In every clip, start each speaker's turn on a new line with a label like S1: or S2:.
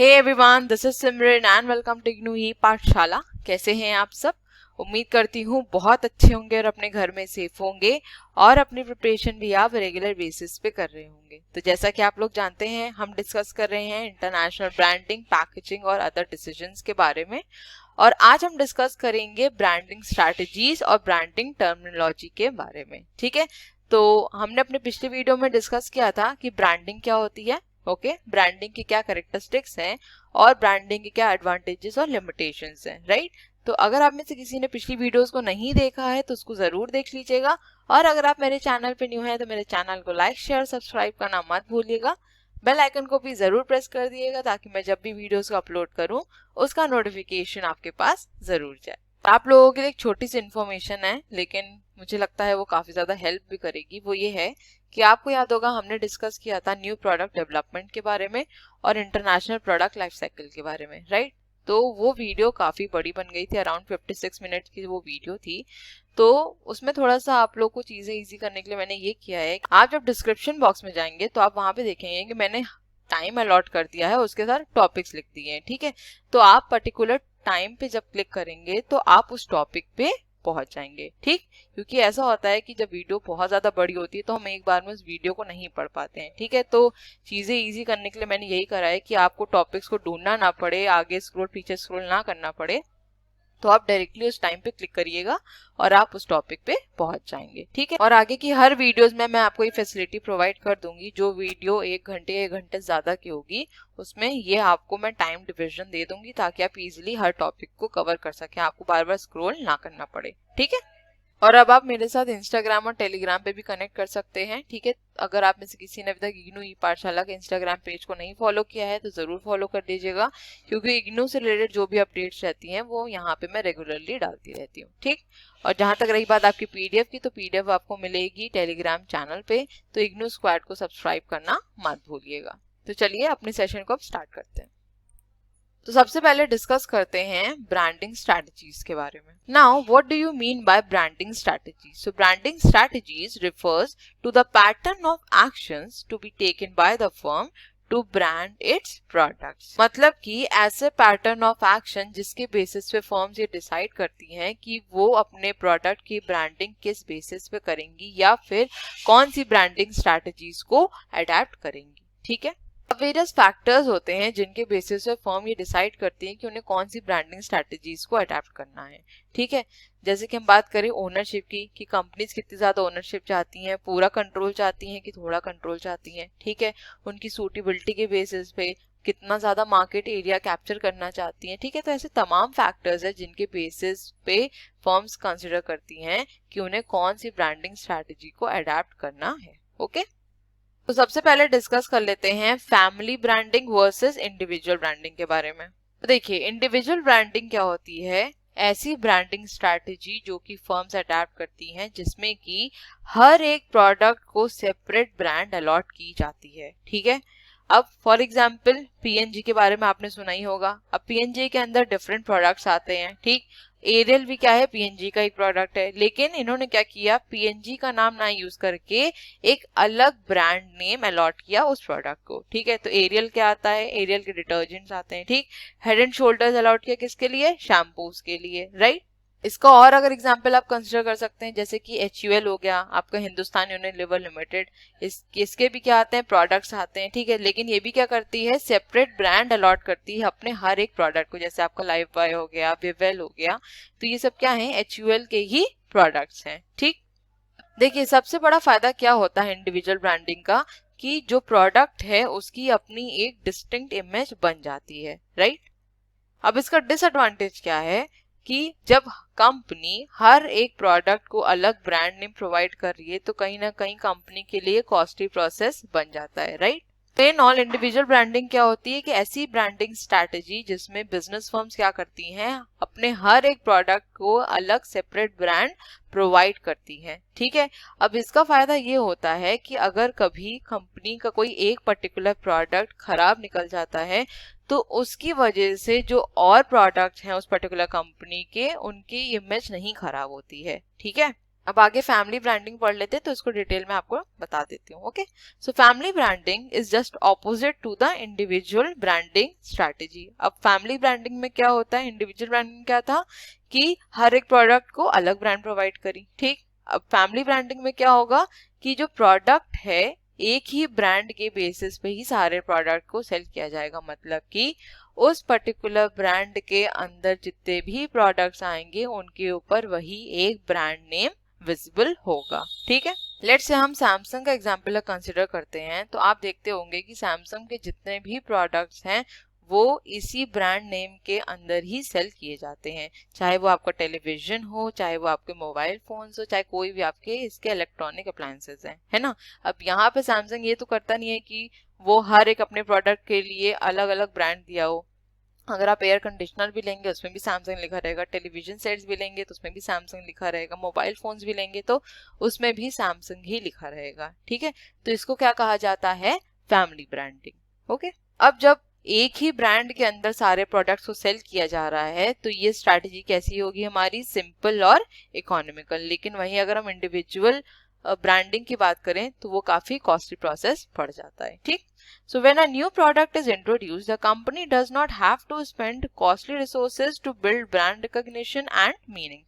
S1: Hey everyone, this is Simran and welcome to IGNOU ही पाठशाला। कैसे हैं आप सब? उम्मीद करती हूँ बहुत अच्छे होंगे और अपने घर में सेफ होंगे और अपनी प्रिपरेशन भी आप रेगुलर बेसिस पे कर रहे होंगे। तो जैसा कि आप लोग जानते हैं, हम डिस्कस कर रहे हैं इंटरनेशनल ब्रांडिंग, पैकेजिंग और अदर डिसीजंस के बारे में। और आज हम डिस्कस करेंगे ब्रांडिंग स्ट्रैटेजीज और ब्रांडिंग टर्मिनोलॉजी के बारे में। ठीक है, तो हमने अपने पिछले वीडियो में डिस्कस किया था कि ब्रांडिंग क्या होती है, ब्रांडिंग की क्या कैरेक्टरिस्टिक्स हैं और ब्रांडिंग के क्या एडवांटेजेस और लिमिटेशंस हैं, राइट। तो अगर आप में से किसी ने पिछली वीडियोस को नहीं देखा है तो उसको जरूर देख लीजिएगा। और अगर आप मेरे चैनल पे न्यू हैं तो मेरे चैनल को लाइक, शेयर, सब्सक्राइब करना मत भूलिएगा। बेल आइकन को भी जरूर प्रेस कर दिएगा ताकि मैं जब भी वीडियोस को अपलोड करूं उसका नोटिफिकेशन आपके पास जरूर जाए। आप लोगों के लिए एक छोटी सी इन्फॉर्मेशन है, लेकिन मुझे लगता है वो काफी ज्यादा हेल्प भी करेगी। वो ये है कि आपको याद होगा हमने डिस्कस किया था न्यू प्रोडक्ट डेवलपमेंट के बारे में और इंटरनेशनल प्रोडक्ट लाइफ साइकिल के बारे में, राइट। तो वो वीडियो काफी बड़ी बन गई थी, अराउंड 56 मिनट की वो वीडियो थी। तो उसमें थोड़ा सा आप लोग को चीजें इजी करने के लिए मैंने ये किया है, आप जब डिस्क्रिप्शन बॉक्स में जाएंगे तो आप वहां पे देखेंगे कि मैंने टाइम अलॉट कर दिया है, उसके साथ टॉपिक्स लिख दिए हैं। ठीक है, तो आप पर्टिकुलर टाइम पे जब क्लिक करेंगे तो आप उस टॉपिक पे पहुंच जाएंगे। ठीक, क्योंकि ऐसा होता है कि जब वीडियो बहुत ज्यादा बड़ी होती है तो हम एक बार में उस वीडियो को नहीं पढ़ पाते हैं। ठीक है, तो चीजें इजी करने के लिए मैंने यही करा है कि आपको टॉपिक्स को ढूंढना ना पड़े, आगे स्क्रॉल पीछे स्क्रॉल ना करना पड़े, तो आप डायरेक्टली उस टाइम पे क्लिक करिएगा और आप उस टॉपिक पे पहुंच जाएंगे। ठीक है, और आगे की हर वीडियोस में मैं आपको ये फैसिलिटी प्रोवाइड कर दूंगी। जो वीडियो 1 घंटे ज्यादा की होगी उसमें ये आपको मैं टाइम डिविजन दे दूंगी ताकि आप इजिली हर टॉपिक को कवर कर सकें, आपको बार बार स्क्रॉल ना करना पड़े। ठीक है, और अब आप मेरे साथ इंस्टाग्राम और टेलीग्राम पे भी कनेक्ट कर सकते हैं। ठीक है, अगर आप में से किसी ने अभी तक इग्नू ई पाठशाला के इंस्टाग्राम पेज को नहीं फॉलो किया है तो जरूर फॉलो कर लीजिएगा, क्योंकि इग्नू से रिलेटेड जो भी अपडेट्स रहती हैं वो यहाँ पे मैं रेगुलरली डालती रहती हूँ। ठीक, और जहां तक रही बात आपकी पीडीएफ की, तो पीडीएफ आपको मिलेगी टेलीग्राम चैनल पे, तो इग्नू स्क्वाड को सब्सक्राइब करना मत भूलिएगा। तो चलिए अपने सेशन को अब स्टार्ट करते हैं। तो सबसे पहले डिस्कस करते हैं ब्रांडिंग स्ट्रैटेजीज के बारे में। Now what do you mean by branding strategy? So branding strategies refers to the pattern of actions to be taken by the firm to brand its products. मतलब कि ऐसे पैटर्न ऑफ एक्शन जिसके basis पे firms ये decide करती हैं कि वो अपने प्रोडक्ट की ब्रांडिंग किस बेसिस पे करेंगी या फिर कौन सी ब्रांडिंग स्ट्रैटेजीज को अडेप्ट करेंगी। ठीक है, वेरियस फैक्टर्स होते हैं जिनके बेसिस पे फर्म ये डिसाइड करती है कि उन्हें कौन सी ब्रांडिंग स्ट्रैटेजीज को अडेप्ट करना है। ठीक है, जैसे कि हम बात करें ओनरशिप की, कि कंपनीज कितनी ज्यादा ओनरशिप चाहती हैं, पूरा कंट्रोल चाहती हैं कि थोड़ा कंट्रोल चाहती हैं। ठीक है, उनकी सूटेबिलिटी के बेसिस पे कितना ज्यादा मार्केट एरिया कैप्चर करना चाहती हैं। ठीक है, तो ऐसे तमाम फैक्टर्स है जिनके बेसिस पे फर्म्स कंसिडर करती हैं कि उन्हें कौन सी ब्रांडिंग स्ट्रैटेजी को अडेप्ट करना है। ओके, तो सबसे पहले डिस्कस कर लेते हैं family branding versus individual branding के बारे में। तो देखिए, इंडिविजुअल ब्रांडिंग क्या होती है? ऐसी ब्रांडिंग स्ट्रैटेजी जो कि फर्म्स अडैप्ट करती हैं जिसमें कि हर एक प्रोडक्ट को सेपरेट ब्रांड अलॉट की जाती है। ठीक है, अब फॉर एग्जांपल पीएनजी के बारे में आपने सुना ही होगा। अब पीएनजी के अंदर डिफरेंट प्रोडक्ट्स आते हैं। ठीक, एरियल भी क्या है, पीएनजी का एक प्रोडक्ट है, लेकिन इन्होंने क्या किया, पीएनजी का नाम ना यूज करके एक अलग ब्रांड नेम अलॉट किया उस प्रोडक्ट को। ठीक है, तो एरियल क्या आता है, एरियल के डिटर्जेंट्स आते हैं। ठीक, हेड एंड शोल्डर्स अलॉट किया किसके लिए, शैम्पूज के लिए, राइट। इसका और अगर एग्जांपल आप कंसिडर कर सकते हैं, जैसे कि HUL हो गया आपका, हिंदुस्तान यूनिलीवर लिमिटेड, इसके भी क्या आते हैं, प्रोडक्ट्स आते हैं। ठीक है, लेकिन ये भी क्या करती है, सेपरेट ब्रांड अलॉट करती है अपने हर एक प्रोडक्ट को, जैसे आपका लाइफ बॉय हो गया, विवेल हो गया, तो ये सब क्या है, HUL के ही प्रोडक्ट्स हैं। ठीक, देखिए सबसे बड़ा फायदा क्या होता है इंडिविजुअल ब्रांडिंग का, कि जो प्रोडक्ट है उसकी अपनी एक डिस्टिंक्ट इमेज बन जाती है, राइट। अब इसका डिसएडवांटेज क्या है कि जब कंपनी हर एक प्रोडक्ट को अलग ब्रांड नेम प्रोवाइड कर रही है तो कहीं ना कहीं कंपनी के लिए कॉस्टली प्रोसेस बन जाता है, right. In all individual branding क्या होती है कि ऐसी ब्रांडिंग स्ट्रैटेजी जिसमें बिजनेस फर्म्स क्या करती हैं, अपने हर एक प्रोडक्ट को अलग सेपरेट ब्रांड प्रोवाइड करती हैं। ठीक है, अब इसका फायदा ये होता है कि अगर कभी कंपनी का कोई एक पर्टिकुलर प्रोडक्ट खराब निकल जाता है तो उसकी वजह से जो और प्रोडक्ट हैं उस पर्टिकुलर कंपनी के, उनकी इमेज नहीं खराब होती है। ठीक है, अब आगे फैमिली ब्रांडिंग पढ़ लेते हैं, तो इसको डिटेल में आपको बता देती हूँ। Okay, so family branding is just opposite to the individual branding strategy. अब फैमिली ब्रांडिंग में क्या होता है, इंडिविजुअल ब्रांडिंग क्या था कि हर एक प्रोडक्ट को अलग ब्रांड प्रोवाइड करी, ठीक। अब फैमिली ब्रांडिंग में क्या होगा कि जो प्रोडक्ट है एक ही ब्रांड के बेसिस पे ही सारे प्रोडक्ट को सेल किया जाएगा, मतलब कि उस पर्टिकुलर ब्रांड के अंदर जितने भी प्रोडक्ट्स आएंगे उनके ऊपर वही एक ब्रांड नेम विजिबल होगा, ठीक है। लेट्स से हम सैमसंग का एग्जांपल कंसिडर करते हैं, तो आप देखते होंगे कि सैमसंग के जितने भी प्रोडक्ट्स हैं वो इसी ब्रांड नेम के अंदर ही सेल किए जाते हैं, चाहे वो आपका टेलीविजन हो, चाहे वो आपके मोबाइल फोन्स हो, चाहे कोई भी आपके इसके इलेक्ट्रॉनिक अप्लायंसेस हैं, है ना। अब यहाँ पे सैमसंग ये तो करता नहीं है कि वो हर एक अपने प्रोडक्ट के लिए अलग अलग ब्रांड दिया हो। अगर आप एयर कंडीशनर भी लेंगे उसमें भी सैमसंग लिखा रहेगा, टेलीविजन सेट्स भी लेंगे तो उसमें भी सैमसंग लिखा रहेगा, मोबाइल फोन्स भी लेंगे तो उसमें भी सैमसंग ही लिखा रहेगा, ठीक है। तो इसको क्या कहा जाता है, फैमिली ब्रांडिंग। ओके, अब जब एक ही ब्रांड के अंदर सारे प्रोडक्ट्स को सेल किया जा रहा है तो ये स्ट्रैटेजी कैसी होगी हमारी, सिंपल और इकोनॉमिकल। लेकिन वहीं अगर हम इंडिविजुअल ब्रांडिंग की बात करें तो वो काफी कॉस्टली प्रोसेस पड़ जाता है, ठीक। So when a new product is introduced, the company does not have to spend costly resources to build brand recognition and meaning.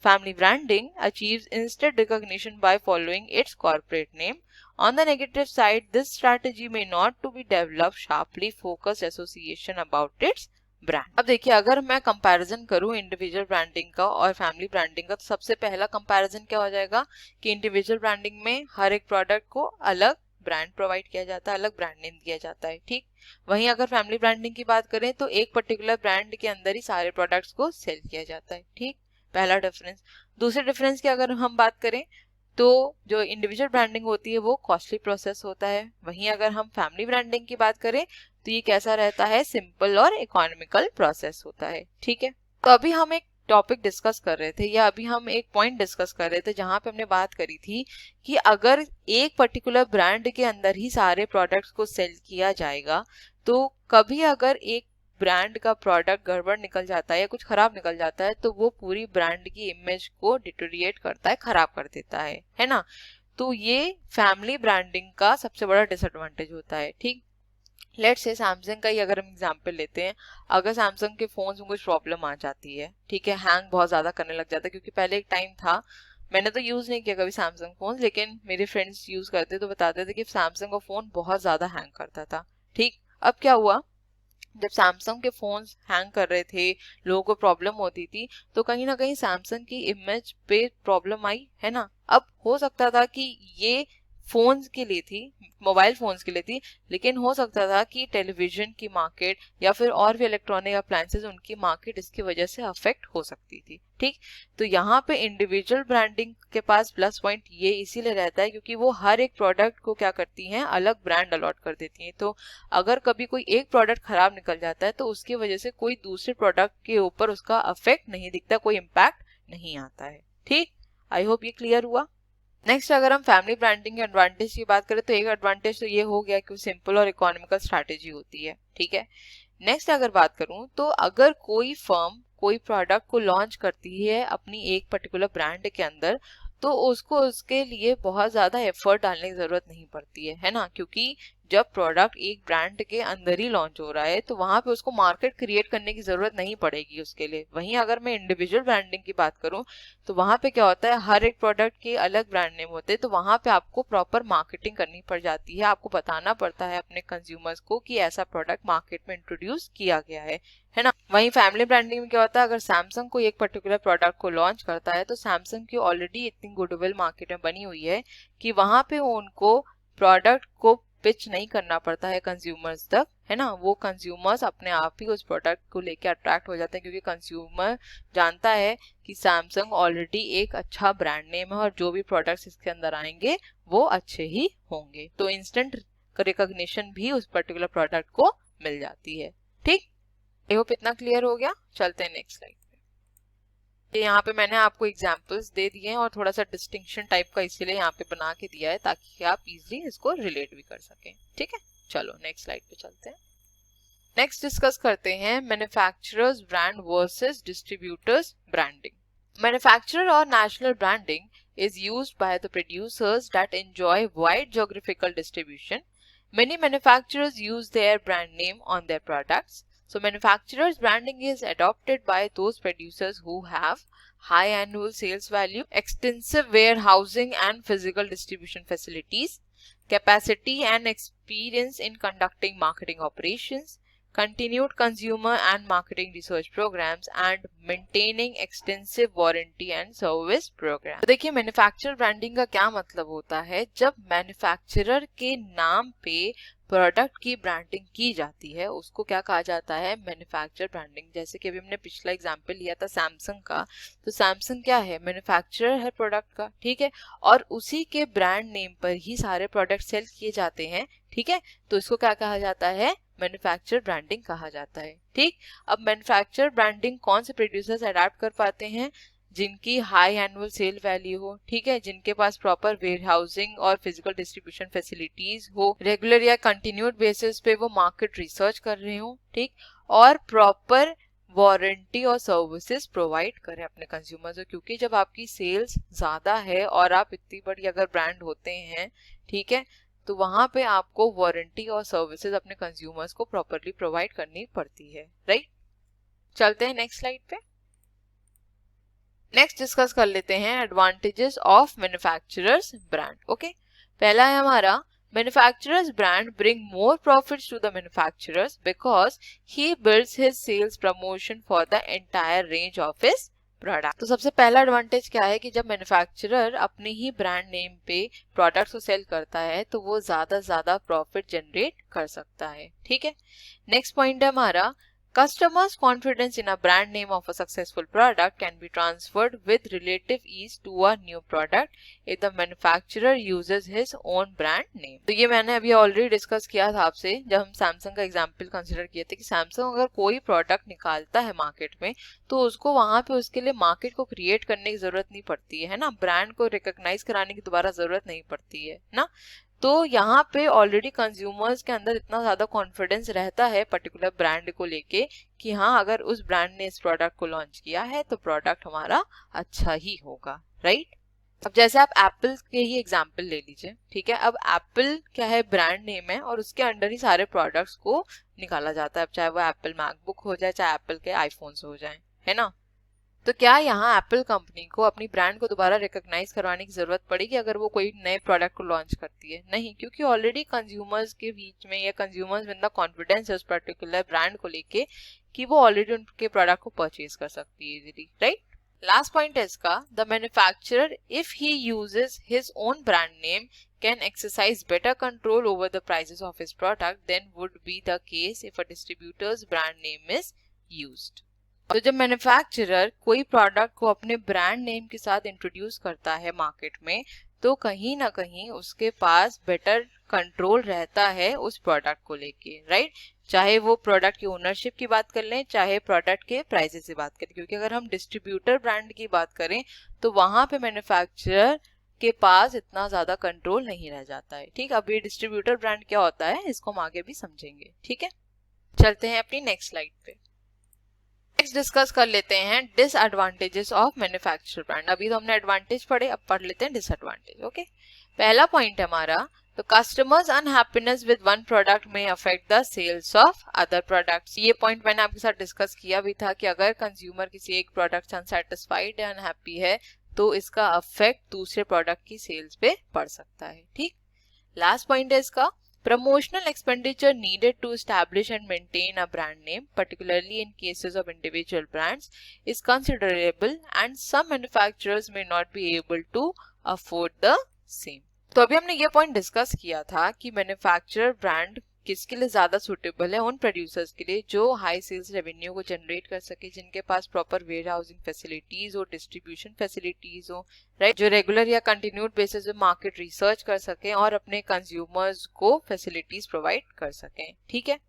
S1: Family branding achieves instant recognition by following its corporate name. On the negative side, this strategy may not to be developed sharply focused association about its brand. अब देखिए अगर मैं comparison करूं individual branding का और family branding का, तो सबसे पहला कंपैरिजन क्या हो जाएगा कि इंडिविजुअल ब्रांडिंग में हर एक प्रोडक्ट को अलग ब्रांड प्रोवाइड किया जाता है, अलग ब्रांड नेम दिया जाता है, ठीक। वहीं अगर फैमिली ब्रांडिंग की बात करें तो एक पर्टिकुलर ब्रांड के अंदर ही सारे प्रोडक्ट्स को सेल किया जाता है, ठीक। पहला डिफरेंस। दूसरे डिफरेंस की अगर हम बात करें तो जो इंडिविजुअल ब्रांडिंग होती है वो कॉस्टली प्रोसेस होता है, वहीं अगर हम फैमिली ब्रांडिंग की बात करें तो ये कैसा रहता है, सिंपल और इकोनॉमिकल प्रोसेस होता है, ठीक है। तो अभी हम एक टॉपिक डिस्कस कर रहे थे, या अभी हम एक पॉइंट डिस्कस कर रहे थे जहां पे हमने बात करी थी कि अगर एक पर्टिकुलर ब्रांड के अंदर ही सारे प्रोडक्ट्स को सेल किया जाएगा तो कभी अगर एक ब्रांड का प्रोडक्ट गड़बड़ निकल जाता है या कुछ खराब निकल जाता है तो वो पूरी ब्रांड की इमेज को डिटोरिएट करता है, खराब कर देता है ना। तो ये फैमिली ब्रांडिंग का सबसे बड़ा डिसएडवांटेज होता है, ठीक। लेट्स से सैमसंग का ही अगर हम एग्जांपल लेते हैं, अगर सैमसंग के फोन्स में कुछ प्रॉब्लम आ जाती है, ठीक है, हैंग बहुत ज्यादा करने लग जाता है, क्योंकि पहले एक टाइम था, मैंने तो यूज नहीं किया कभी सैमसंग फोन, लेकिन मेरे फ्रेंड्स यूज करते तो बताते थे कि सैमसंग का फोन बहुत ज्यादा हैंग करता था, ठीक। अब क्या हुआ, जब सैमसंग के फोन्स हैंग कर रहे थे, लोगों को प्रॉब्लम होती थी, तो कहीं ना कहीं सैमसंग की इमेज पे प्रॉब्लम आई, है ना। अब हो सकता था कि ये फोन्स के लिए थी, मोबाइल फोन्स के लिए थी, लेकिन हो सकता था कि टेलीविजन की मार्केट या फिर और भी इलेक्ट्रॉनिक अप्लायंसेस, उनकी मार्केट इसकी वजह से अफेक्ट हो सकती थी, ठीक। तो यहाँ पे इंडिविजुअल ब्रांडिंग के पास प्लस पॉइंट ये इसीलिए रहता है क्योंकि वो हर एक प्रोडक्ट को क्या करती हैं, अलग ब्रांड अलॉट कर देती हैं। तो अगर कभी कोई एक प्रोडक्ट खराब निकल जाता है तो उसकी वजह से कोई दूसरे प्रोडक्ट के ऊपर उसका अफेक्ट नहीं दिखता, कोई इम्पैक्ट नहीं आता है, ठीक। आई होप ये क्लियर हुआ। नेक्स्ट अगर हम फैमिली ब्रांडिंग के एडवांटेज की बात करें तो एक एडवांटेज तो ये हो गया कि वो सिंपल और इकोनॉमिकल स्ट्रैटेजी होती है, ठीक है। नेक्स्ट अगर बात करूं तो अगर कोई फर्म कोई प्रोडक्ट को लॉन्च करती है अपनी एक पर्टिकुलर ब्रांड के अंदर तो उसको उसके लिए बहुत ज्यादा एफर्ट डालने की जरूरत नहीं पड़ती है ना, क्योंकि जब प्रोडक्ट एक ब्रांड के अंदर ही लॉन्च हो रहा है तो वहां पे उसको मार्केट क्रिएट करने की जरूरत नहीं पड़ेगी उसके लिए। वहीं अगर मैं इंडिविजुअल ब्रांडिंग की बात करूं तो वहां पे क्या होता है, हर एक प्रोडक्ट के अलग ब्रांड नेम होते हैं, तो वहां पे आपको प्रॉपर मार्केटिंग करनी पड़ जाती है, आपको बताना पड़ता है अपने कंज्यूमर्स को कि ऐसा प्रोडक्ट मार्केट में इंट्रोड्यूस किया गया है ना। वहीं फैमिली ब्रांडिंग में क्या होता है, अगर सैमसंग कोई एक पर्टिकुलर प्रोडक्ट को लॉन्च करता है तो सैमसंग की ऑलरेडी इतनी गुडविल मार्केट में बनी हुई है कि वहां पे उनको प्रोडक्ट को पिच नहीं करना पड़ता है कंज्यूमर्स तक, है ना। वो कंज्यूमर्स अपने आप ही उस प्रोडक्ट को लेके अट्रैक्ट हो जाते हैं क्योंकि कंज्यूमर जानता है कि सैमसंग ऑलरेडी एक अच्छा ब्रांड नेम है और जो भी प्रोडक्ट्स इसके अंदर आएंगे वो अच्छे ही होंगे, तो इंस्टेंट रिकॉग्निशन भी उस पर्टिकुलर प्रोडक्ट को मिल जाती है, ठीक। आई होप इतना क्लियर हो गया। चलते हैं नेक्स्ट स्लाइड पे। यहाँ पे मैंने आपको एग्जांपल्स दे दिए हैं और थोड़ा सा डिस्टिंक्शन टाइप का इसीलिए यहाँ पे बना के दिया है ताकि आप इजीली इसको रिलेट भी कर सकें, ठीक है। चलो नेक्स्ट स्लाइड पे चलते हैं। नेक्स्ट डिस्कस करते हैं manufacturers brand versus distributors branding. Manufacturer और national branding is used by the producers that enjoy wide geographical distribution. Many manufacturers use their brand name on their products. So manufacturers branding is adopted by those producers who have high annual sales value, extensive warehousing and physical distribution facilities, capacity and experience in conducting marketing operations, continued consumer and marketing research programs, and maintaining extensive warranty and service program. तो देखिए manufacturer branding का क्या मतलब होता है, जब manufacturer के नाम पे प्रोडक्ट की ब्रांडिंग की जाती है उसको क्या कहा जाता है, मैन्युफैक्चरर ब्रांडिंग। जैसे कि अभी हमने पिछला एग्जांपल लिया था सैमसंग का, तो सैमसंग क्या है, मैन्युफैक्चरर है प्रोडक्ट का, ठीक है, और उसी के ब्रांड नेम पर ही सारे प्रोडक्ट सेल किए जाते हैं, ठीक है, तो इसको क्या कहा जाता है, मैन्युफैक्चरर ब्रांडिंग कहा जाता है। ठीक, अब मैन्युफैक्चरर ब्रांडिंग कौन से प्रोड्यूसर्स अडॉप्ट कर पाते हैं, जिनकी हाई एनुअल सेल वैल्यू हो, ठीक है, जिनके पास प्रॉपर वेयरहाउसिंग और फिजिकल डिस्ट्रीब्यूशन फैसिलिटीज हो, रेगुलर या कंटिन्यूड बेसिस पे वो मार्केट रिसर्च कर रहे हो, ठीक, और प्रॉपर वारंटी और सर्विसेज प्रोवाइड करें अपने कंज्यूमर्स को। क्योंकि जब आपकी सेल्स ज्यादा है और आप इतनी बड़ी अगर ब्रांड होते हैं, ठीक है, तो वहां पे आपको वारंटी और सर्विसेज अपने कंज्यूमर्स को प्रॉपरली प्रोवाइड करनी पड़ती है, राइट। चलते हैं नेक्स्ट स्लाइड पे। नेक्स्ट डिस्कस कर लेते हैं advantages of manufacturers brand. Okay, पहला है हमारा manufacturer's brand bring more profits to the manufacturers because he builds his sales promotion for the entire range of his product. तो सबसे पहला एडवांटेज क्या है कि जब मैन्युफैक्चरर अपने ही ब्रांड नेम पे प्रोडक्ट को सेल करता है तो वो ज्यादा प्रॉफिट जनरेट कर सकता है, ठीक है। नेक्स्ट पॉइंट है हमारा customers' confidence in a brand name of a successful product can be transferred with relative ease to a new product if the manufacturer uses his own brand name। तो ये मैंने अभी ऑलरेडी डिस्कस किया था आपसे जब हम सैमसंग का एग्जांपल कंसिडर किए थे कि सैमसंग अगर कोई प्रोडक्ट निकालता है मार्केट में तो उसको वहां पे उसके लिए मार्केट को क्रिएट करने की जरूरत नहीं पड़ती है ना, ब्रांड को रिकॉग्नाइज कराने की दोबारा जरूरत नहीं पड़ती है ना। तो यहाँ पे ऑलरेडी कंज्यूमर्स के अंदर इतना ज्यादा कॉन्फिडेंस रहता है पर्टिकुलर ब्रांड को लेके कि हाँ अगर उस ब्रांड ने इस प्रोडक्ट को लॉन्च किया है तो प्रोडक्ट हमारा अच्छा ही होगा, राइट। अब जैसे आप एप्पल के ही एग्जांपल ले लीजिए, ठीक है, अब एप्पल क्या है, ब्रांड नेम है और उसके अंडर ही सारे प्रोडक्ट्स को निकाला जाता है, अब चाहे वो एप्पल मैकबुक हो जाए चाहे एप्पल के आईफोन्स हो जाए, है ना। तो क्या यहाँ एप्पल कंपनी को अपनी ब्रांड को दोबारा रिकॉग्नाइज करवाने की जरूरत पड़ेगी अगर वो कोई नए प्रोडक्ट को लॉन्च करती है? नहीं, क्योंकि ऑलरेडी कंज्यूमर्स के बीच में या कंज्यूमर्स में इतना कॉन्फिडेंस है उस पर्टिकुलर ब्रांड को लेके कि वो ऑलरेडी उनके प्रोडक्ट को परचेज कर सकती है इजीली, राइट। लास्ट पॉइंट है इसका, the manufacturer if he uses his own brand name can exercise better control over the prices of his product than would be the case if a distributor's brand name is used। तो जब manufacturer कोई product को अपने brand name के साथ introduce करता है market में तो कहीं ना कहीं उसके पास बेटर कंट्रोल रहता है उस प्रोडक्ट को लेके, राइट। चाहे वो प्रोडक्ट की ओनरशिप की बात कर लें चाहे प्रोडक्ट के प्राइसेस की बात करें, क्योंकि अगर हम डिस्ट्रीब्यूटर ब्रांड की बात करें तो वहां पे मैन्युफैक्चरर के पास इतना ज्यादा कंट्रोल नहीं रह जाता है, ठीक। अब ये डिस्ट्रीब्यूटर ब्रांड क्या होता है इसको हम आगे भी समझेंगे, ठीक है। चलते हैं अपनी नेक्स्ट स्लाइड पे। नेक्स्ट डिस्कस कर लेते हैं डिसएडवांटेजेस ऑफ मैन्युफैक्चरर ब्रांड। अभी तो हमने एडवांटेज पढ़े, अब पढ़ लेते हैं डिसएडवांटेज। ओके, पहला पॉइंट है हमारा, तो customers unhappiness with one product में affect the sales of other products. ये पॉइंट मैंने आपके साथ डिस्कस किया भी था कि अगर कंज्यूमर किसी एक प्रोडक्ट से अनसेटिस्फाइड है, अनहैप्पी है, तो इसका अफेक्ट दूसरे प्रोडक्ट की सेल्स पे पड़ सकता है, ठीक। लास्ट पॉइंट है इसका, promotional expenditure needed to establish and maintain a brand name, particularly in cases of individual brands, is considerable and some manufacturers may not be able to afford the same। तो अभी हमने ये point discuss किया था कि manufacturer brand किसके लिए ज्यादा सुटेबल है, उन प्रोड्यूसर्स के लिए जो हाई सेल्स रेवेन्यू को जनरेट कर सके, जिनके पास प्रॉपर वेयर हाउसिंग फैसिलिटीज हो, डिस्ट्रीब्यूशन फैसिलिटीज हो, राइट, जो रेगुलर या कंटिन्यूड बेसिस पे मार्केट रिसर्च कर सके और अपने कंज्यूमर्स को फैसिलिटीज प्रोवाइड कर सकें, ठीक है।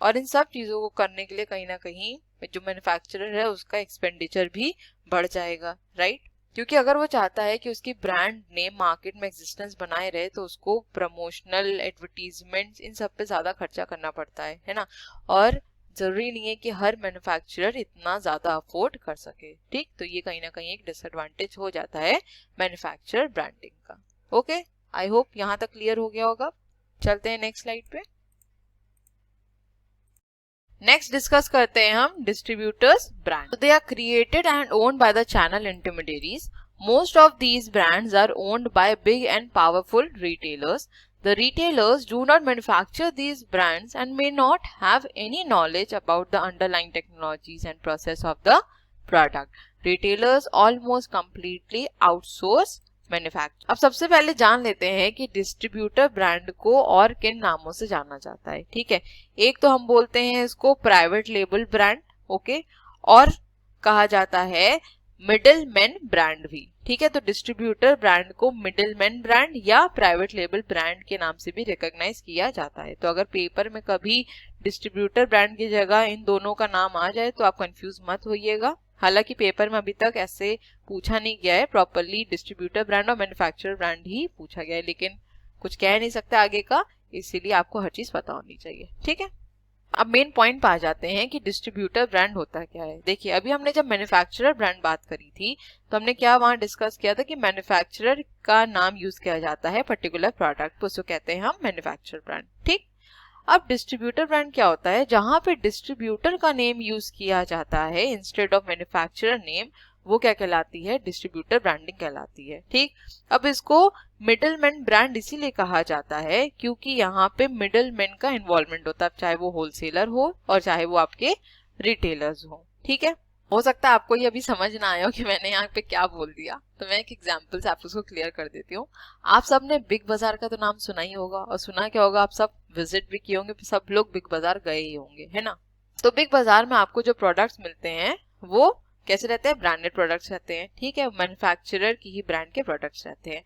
S1: और इन सब चीजों को करने के लिए कहीं ना कहीं जो मैन्युफैक्चरर है उसका एक्सपेंडिचर भी बढ़ जाएगा, राइट। क्योंकि अगर वो चाहता है कि उसकी ब्रांड नेम मार्केट में एग्जिस्टेंस बनाए रहे तो उसको प्रमोशनल एडवर्टीजमेंट इन सब पे ज्यादा खर्चा करना पड़ता है ना, और जरूरी नहीं है कि हर मैन्युफैक्चरर इतना ज़्यादा अफोर्ड कर सके, ठीक। तो ये कहीं ना कहीं एक डिसएडवांटेज हो जाता है मैन्युफैक्चरर ब्रांडिंग का। ओके, आई होप यहाँ तक क्लियर हो गया होगा। चलते हैं नेक्स्ट स्लाइड पे। नेक्स्ट डिस्कस करते हैं हम distributors brand. They are created and owned by the channel intermediaries. Most of these brands are owned by big and powerful retailers. The retailers do not manufacture these brands and may not have any knowledge about the underlying technologies and process of the product. Retailers almost completely outsource manufacture. अब सबसे पहले जान लेते हैं कि distributor brand को और किन नामों से जाना जाता है, ठीक है। एक तो हम बोलते हैं इसको प्राइवेट लेबल ब्रांड, ओके, और कहा जाता है मिडिल मैन ब्रांड भी, ठीक है। तो डिस्ट्रीब्यूटर ब्रांड को मिडिल मैन ब्रांड या प्राइवेट लेबल ब्रांड के नाम से भी रिकॉग्नाइज किया जाता है। तो अगर पेपर में कभी डिस्ट्रीब्यूटर ब्रांड की जगह इन दोनों का नाम आ जाए तो आप कंफ्यूज मत होइएगा। हालांकि पेपर में अभी तक ऐसे पूछा नहीं गया है प्रॉपरली, डिस्ट्रीब्यूटर ब्रांड और मैन्युफैक्चरर ब्रांड ही पूछा गया है, लेकिन कुछ कह नहीं सकते आगे का, इसीलिए आपको हर चीज पता होनी चाहिए, ठीक है। अब मेन पॉइंट पे आ जाते हैं कि डिस्ट्रीब्यूटर ब्रांड होता क्या है। देखिए, अभी हमने जब मैन्युफैक्चरर ब्रांड बात करी थी तो हमने क्या वहां डिस्कस किया था कि मैन्युफैक्चरर का नाम यूज किया जाता है पर्टिकुलर प्रोडक्ट, उसको कहते हैं हम मैन्युफैक्चरर ब्रांड, ठीक। अब डिस्ट्रीब्यूटर ब्रांड क्या होता है, जहां पे डिस्ट्रीब्यूटर का नेम यूज किया जाता है इंस्टेड ऑफ मैन्युफैक्चरर नेम, वो क्या कहलाती है, डिस्ट्रीब्यूटर ब्रांडिंग कहलाती है, ठीक। अब इसको मिडलमैन ब्रांड इसीलिए कहा जाता है क्योंकि यहाँ पे मिडलमैन का इन्वॉल्वमेंट होता है, चाहे वो होलसेलर हो और चाहे वो आपके रिटेलर्स हो, ठीक है। हो सकता है आपको ये अभी समझ ना आया हो कि मैंने यहाँ पे क्या बोल दिया, तो मैं एक एग्जांपल से आप उसको क्लियर कर देती हूँ। आप सब ने बिग बाजार का तो नाम सुना ही होगा, और सुना क्या होगा, आप सब विजिट भी किए होंगे, सब लोग बिग बाजार गए ही होंगे, है ना। तो बिग बाजार में आपको जो प्रोडक्ट्स मिलते हैं वो कैसे रहते हैं, ब्रांडेड प्रोडक्ट्स रहते हैं, ठीक है, मैन्युफैक्चरर की ही ब्रांड के प्रोडक्ट्स रहते हैं।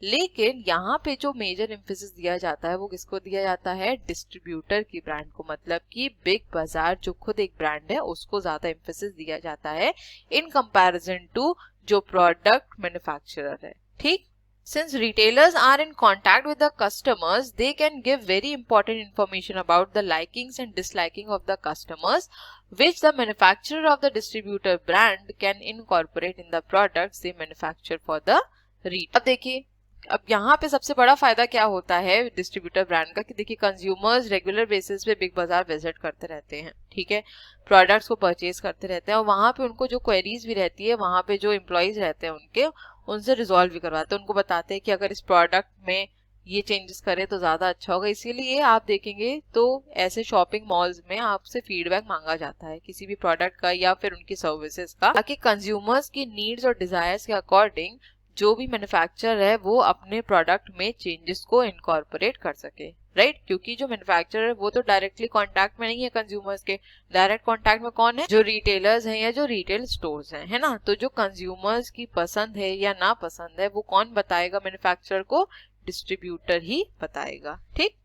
S1: लेकिन यहाँ पे जो मेजर एम्फेसिस दिया जाता है वो किसको दिया जाता है, डिस्ट्रीब्यूटर की ब्रांड को, मतलब कि बिग बाजार जो खुद एक ब्रांड है उसको ज्यादा एम्फेसिस दिया जाता है इन कंपैरिजन टू जो प्रोडक्ट मैन्युफैक्चरर है, ठीक। Since retailers are in contact with the customers, they can give very important information about the likings and disliking of the customers, which the manufacturer of the distributor brand can incorporate in the products they manufacture for the retail. अब देखिए, अब यहाँ पे सबसे बड़ा फायदा क्या होता है डिस्ट्रीब्यूटर ब्रांड का कि देखिए कंज्यूमर्स रेगुलर बेसिस पे बिग बाजार विजिट करते रहते हैं, ठीक है, प्रोडक्ट्स को परचेज करते रहते हैं, और वहाँ पे उनको जो क्वेरीज भी रहती है, वहाँ पे जो एम्प्लॉइज रहते हैं उनसे रिजॉल्व भी करवाते हैं, उनको बताते हैं कि अगर इस प्रोडक्ट में ये चेंजेस करें तो ज्यादा अच्छा होगा। इसीलिए आप देखेंगे तो ऐसे शॉपिंग मॉल्स में आपसे फीडबैक मांगा जाता है किसी भी प्रोडक्ट का या फिर उनकी सर्विसेज का, ताकि कंज्यूमर्स की नीड्स और डिजायर्स के अकॉर्डिंग जो भी मैन्युफैक्चरर है वो अपने प्रोडक्ट में चेंजेस को इनकॉर्पोरेट कर सके, राइट। क्योंकि जो मैन्युफैक्चरर है वो तो डायरेक्टली कांटेक्ट में नहीं है कंज्यूमर्स के, डायरेक्ट कांटेक्ट में कौन है, जो रिटेलर्स हैं या जो रिटेल स्टोर्स हैं, है ना। तो जो कंज्यूमर्स की पसंद है या ना पसंद है वो कौन बताएगा मैन्युफैक्चरर को, डिस्ट्रीब्यूटर ही बताएगा, ठीक।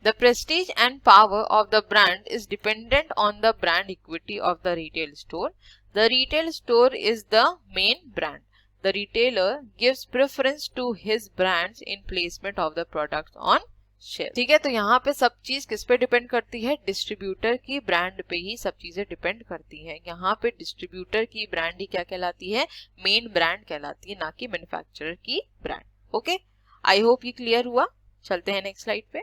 S1: The prestige and power of the brand is dependent on the brand equity of the retail store. The retail store is the main brand. The retailer gives preference to his brands in placement of the products on shelf. ठीक है, तो यहाँ पे सब चीज किस पे depend करती है, डिस्ट्रीब्यूटर की ब्रांड पे ही सब चीजें डिपेंड करती हैं। यहाँ पे डिस्ट्रीब्यूटर की ब्रांड ही क्या कहलाती है, मेन ब्रांड कहलाती है, ना कि मैन्युफैक्चरर की ब्रांड। ओके, आई होप ये क्लियर हुआ। चलते हैं नेक्स्ट स्लाइड पे,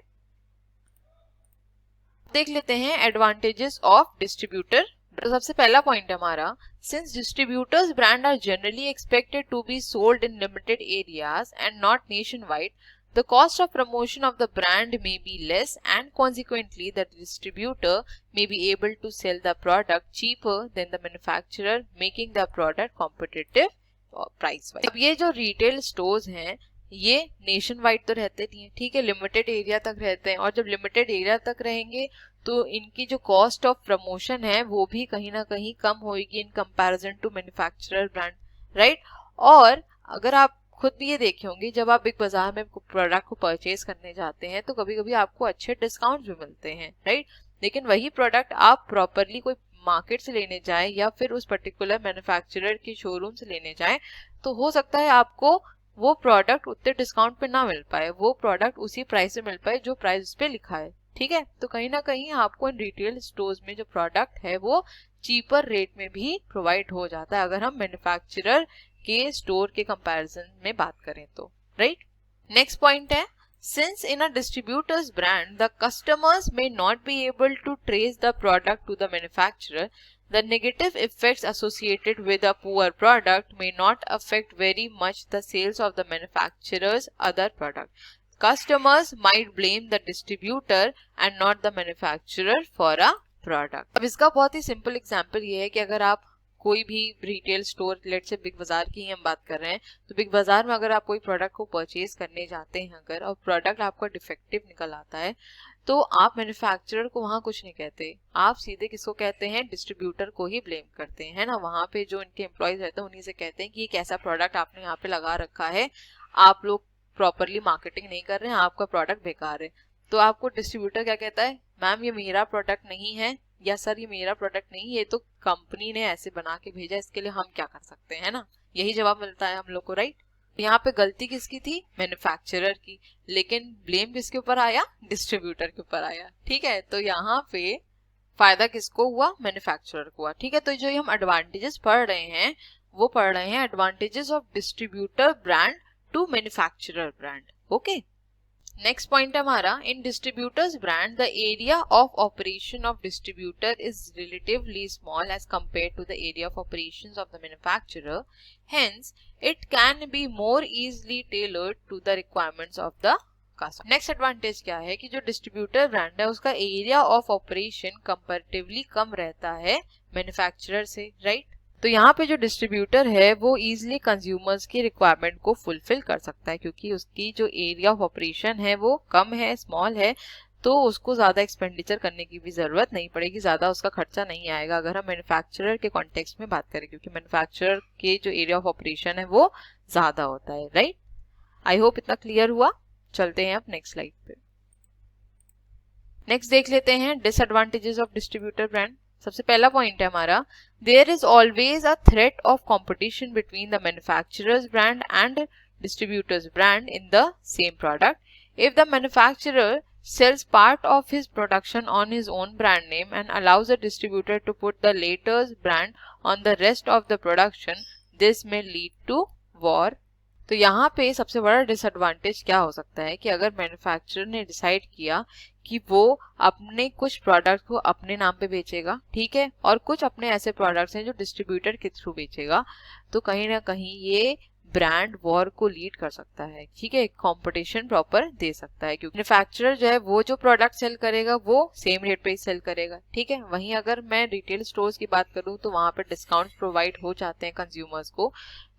S1: देख लेते हैं एडवांटेजेस ऑफ डिस्ट्रीब्यूटर। तो सबसे पहला पॉइंट है हमारा, since distributors brand are generally expected to be sold in limited areas and not nationwide, the cost of promotion of the brand may be less and consequently the distributor may be able to sell the product cheaper than the manufacturer, making the product competitive price wise. अब ये जो retail stores हैं ये nation wide तो रहते नहीं है, ठीक है, लिमिटेड एरिया तक रहते हैं, और जब लिमिटेड एरिया तक रहेंगे तो इनकी जो कॉस्ट ऑफ प्रमोशन है वो भी कहीं ना कहीं कम होगी in comparison to manufacturer brand, right. और अगर आप खुद भी ये देखे होंगे, जब आप बिग बाजार में प्रोडक्ट को परचेज करने जाते हैं तो कभी कभी आपको अच्छे डिस्काउंट भी मिलते हैं, राइट। लेकिन वही प्रोडक्ट आप प्रॉपरली कोई मार्केट से लेने जाए या फिर उस पर्टिकुलर मैन्युफैक्चरर के शोरूम से लेने जाए तो हो सकता है आपको वो प्रोडक्ट उतने डिस्काउंट पे ना मिल पाए, वो प्रोडक्ट उसी प्राइस में मिल पाए जो प्राइस पे लिखा है, ठीक है। तो कहीं ना कहीं आपको इन रिटेल स्टोर्स में जो प्रोडक्ट है वो चीपर रेट में भी प्रोवाइड हो जाता है अगर हम मैन्युफैक्चरर के स्टोर के कंपैरिजन में बात करें तो, राइट। नेक्स्ट पॉइंट है, since in a distributor's brand the customers may not be able to trace the product to the manufacturer, the negative effects associated with a poor product may not affect very much the sales of the manufacturer's other product. Customers might blame the distributor and not the manufacturer for a product. अब इसका बहुत ही simple example ये है कि अगर आप कोई भी रिटेल स्टोर, लेट से बिग बाजार की ही हम बात कर रहे हैं, तो बिग बाजार में अगर आप कोई प्रोडक्ट को परचेज करने जाते हैं अगर, और प्रोडक्ट आपका डिफेक्टिव निकल आता है, तो आप मैन्युफैक्चरर को वहाँ कुछ नहीं कहते, आप सीधे किसको कहते हैं, डिस्ट्रीब्यूटर को ही ब्लेम करते हैं ना। वहाँ पे जो इनके एम्प्लॉयज रहते हैं उन्हीं से कहते हैं कि एक ऐसा प्रोडक्ट आपने यहाँ पे लगा रखा है, आप लोग प्रॉपरली मार्केटिंग नहीं कर रहे हैं, आपका प्रोडक्ट बेकार है। तो आपको डिस्ट्रीब्यूटर क्या कहता है, मैम ये मेरा प्रोडक्ट नहीं है, या सर ये मेरा प्रोडक्ट नहीं, ये तो कंपनी ने ऐसे बना के भेजा, इसके लिए हम क्या कर सकते हैं ना। यही जवाब मिलता है हम लोग को, राइट। यहाँ पे गलती किसकी थी, मैन्युफैक्चरर की, लेकिन ब्लेम किसके ऊपर आया, डिस्ट्रीब्यूटर के ऊपर आया, ठीक है। तो यहाँ पे फायदा किसको हुआ, मैन्युफैक्चरर को हुआ, ठीक है। तो जो हम एडवांटेजेस पढ़ रहे हैं वो पढ़ रहे हैं advantages of distributor brand to manufacturer brand, okay. Next point है हमारा, in distributors brand the area of operation of distributor is relatively small as compare to the area of operations of the manufacturer, hence it can be more easily tailored to the requirements of the customer. Next advantage क्या है कि जो distributor brand है उसका area of operation comparatively कम रहता है manufacturer से, राइट। तो यहाँ पे जो डिस्ट्रीब्यूटर है वो इजीली कंज्यूमर्स की रिक्वायरमेंट को फुलफिल कर सकता है, क्योंकि उसकी जो एरिया ऑफ ऑपरेशन है वो कम है, स्मॉल है, तो उसको ज्यादा एक्सपेंडिचर करने की भी जरूरत नहीं पड़ेगी, ज्यादा उसका खर्चा नहीं आएगा अगर हम मैन्युफैक्चरर के कॉन्टेक्स्ट में बात करें, क्योंकि मैन्युफैक्चरर के जो एरिया ऑफ ऑपरेशन है वो ज्यादा होता है, राइट। आई होप इतना क्लियर हुआ। चलते हैं अब नेक्स्ट स्लाइड पे। नेक्स्ट देख लेते हैं डिसएडवांटेजेस ऑफ डिस्ट्रीब्यूटर ब्रांड। सबसे पहला पॉइंट है हमारा, there is always a threat of competition between the manufacturers brand and distributors brand in the same product. If the manufacturer sells part of his production on his own brand name and allows a distributor to put the latter's brand on the rest of the production, this may lead to war. तो यहाँ पे सबसे बड़ा disadvantage क्या हो सकता है कि अगर मैन्युफैक्चरर ने डिसाइड किया कि वो अपने कुछ प्रोडक्ट को अपने नाम पे बेचेगा, ठीक है, और कुछ अपने ऐसे प्रोडक्ट्स हैं जो डिस्ट्रीब्यूटर के थ्रू बेचेगा, तो कहीं ना कहीं ये ब्रांड वॉर को लीड कर सकता है, ठीक है, कंपटीशन प्रॉपर दे सकता है, क्योंकि मैन्युफैक्चरर जो है वो जो प्रोडक्ट सेल करेगा वो सेम रेट पे ही सेल करेगा, ठीक है। वहीं अगर मैं रिटेल स्टोर्स की बात करूं तो वहां पर डिस्काउंट प्रोवाइड हो जाते हैं कंज्यूमर्स को,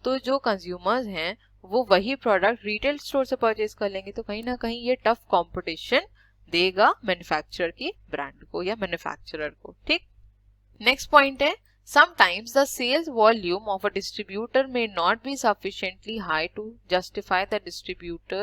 S1: तो जो कंज्यूमर्स हैं वो वही प्रोडक्ट रिटेल स्टोर से परचेज कर लेंगे, तो कहीं ना कहीं ये टफ कंपटीशन देगा मैन्युफैक्चरर की ब्रांड को या मैन्युफैक्चरर को, ठीक। नेक्स्ट पॉइंट है, sometimes the sales volume of a distributor may not be sufficiently high to justify the distributor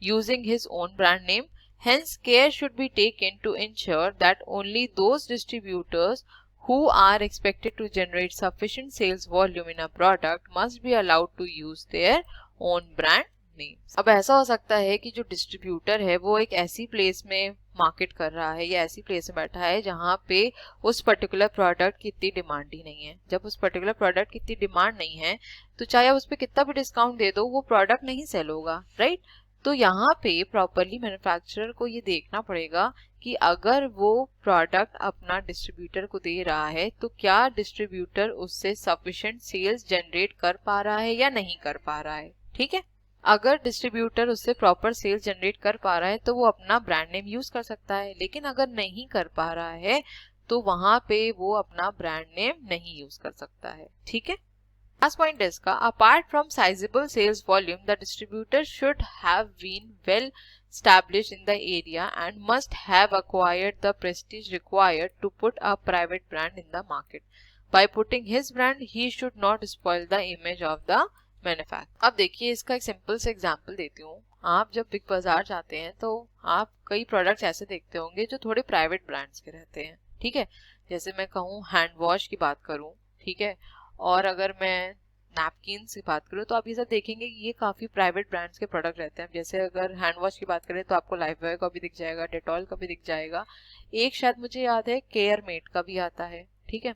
S1: using his own brand name. Hence, care should be taken to ensure that only those distributors who are expected to generate sufficient sales volume in a product must be allowed to use their own brand names. अब ऐसा हो सकता है कि जो distributor है वो एक ऐसी प्लेस में मार्केट कर रहा है या ऐसी प्लेस में बैठा है जहाँ पे उस पर्टिकुलर प्रोडक्ट की इतनी डिमांड ही नहीं है। जब उस पर्टिकुलर प्रोडक्ट की इतनी डिमांड नहीं है तो चाहे आप उस पर कितना भी डिस्काउंट दे दो वो प्रोडक्ट नहीं सेल होगा, राइट। तो यहाँ पे प्रॉपरली मैन्युफैक्चरर को ये देखना पड़ेगा कि अगर वो प्रोडक्ट अपना डिस्ट्रीब्यूटर को दे रहा है तो क्या डिस्ट्रीब्यूटर उससे सफिशिएंट सेल्स जनरेट कर पा रहा है या नहीं कर पा रहा है, ठीक है। अगर डिस्ट्रीब्यूटर उससे प्रॉपर सेल्स जनरेट कर पा रहा है तो वो अपना ब्रांड नेम यूज कर सकता है, लेकिन अगर नहीं कर पा रहा है तो वहां पे वो अपना ब्रांड नेम नहीं यूज कर सकता है, ठीक है। लास्ट पॉइंट है इसका, apart from sizeable sales volume the distributor should have been well established in the area and must have acquired the prestige required to put a private brand in the market. By putting his brand, he should not spoil the image of the manufacture. अब देखिए इसका एक simple से example देती हूँ। आप जब big बाजार जाते हैं तो आप कई प्रोडक्ट्स ऐसे देखते होंगे जो थोड़े प्राइवेट ब्रांड्स के रहते हैं, ठीक है। जैसे मैं कहूँ हैंड वॉश की बात करूँ, ठीक है, और अगर मैं नैपकिन्स की बात करूँ तो आप ये सब देखेंगे कि ये काफ़ी प्राइवेट ब्रांड्स के प्रोडक्ट रहते हैं। जैसे अगर हैंड वॉश की बात करें तो आपको लाइफबॉय का भी दिख जाएगा, डेटॉल का भी दिख जाएगा, एक शायद मुझे याद है केयरमेट का भी आता है, ठीक है।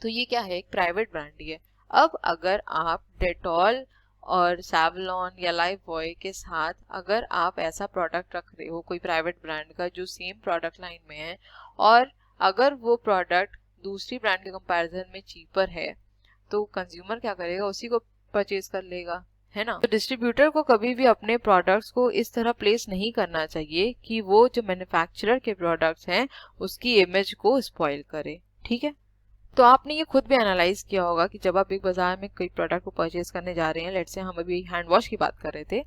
S1: तो ये क्या है, एक प्राइवेट ब्रांड ही है। अब अगर आप डेटॉल और सैवलॉन या लाइफबॉय के साथ अगर आप ऐसा प्रोडक्ट रख रहे हो कोई प्राइवेट ब्रांड का जो सेम प्रोडक्ट लाइन में है, और अगर वो प्रोडक्ट दूसरी ब्रांड के कंपैरिजन में चीपर है, तो कंज्यूमर क्या करेगा, उसी को परचेज कर लेगा, है ना। तो डिस्ट्रीब्यूटर को कभी भी अपने प्रोडक्ट्स को इस तरह प्लेस नहीं करना चाहिए कि वो जो मैन्युफैक्चरर के प्रोडक्ट्स हैं उसकी इमेज को स्पॉइल करे, ठीक है। तो आपने ये खुद भी एनालाइज किया होगा कि जब आप बिग बाजार में कोई प्रोडक्ट को परचेज करने जा रहे हैं, लेट्स से हम अभी हैंड वॉश की बात कर रहे थे,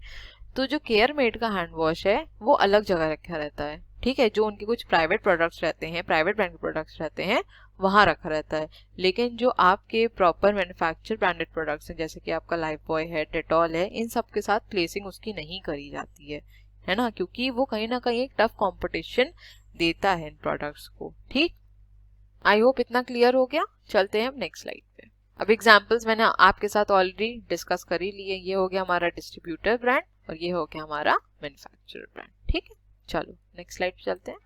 S1: तो जो केयरमेट का हैंड वॉश है वो अलग जगह रखा रहता है, ठीक है। जो उनके कुछ प्राइवेट प्रोडक्ट्स रहते हैं, प्राइवेट ब्रांड के प्रोडक्ट्स रहते हैं, वहां रखा रहता है। लेकिन जो आपके प्रॉपर मैन्युफैक्चर ब्रांडेड प्रोडक्ट्स हैं, जैसे कि आपका लाइफबॉय है, डेटॉल है, इन सब के साथ प्लेसिंग उसकी नहीं करी जाती है ना, क्योंकि वो कहीं ना कहीं एक टफ कॉम्पिटिशन देता है इन प्रोडक्ट्स को, ठीक। आई होप इतना क्लियर हो गया। चलते हैं अब नेक्स्ट स्लाइड पे। अब एग्जांपल्स मैंने आपके साथ ऑलरेडी डिस्कस कर ही लिए। ये हो गया हमारा डिस्ट्रीब्यूटर ब्रांड और ये हो गया हमारा मैन्युफैक्चरर ब्रांड, ठीक है। चलो नेक्स्ट स्लाइड पे चलते हैं।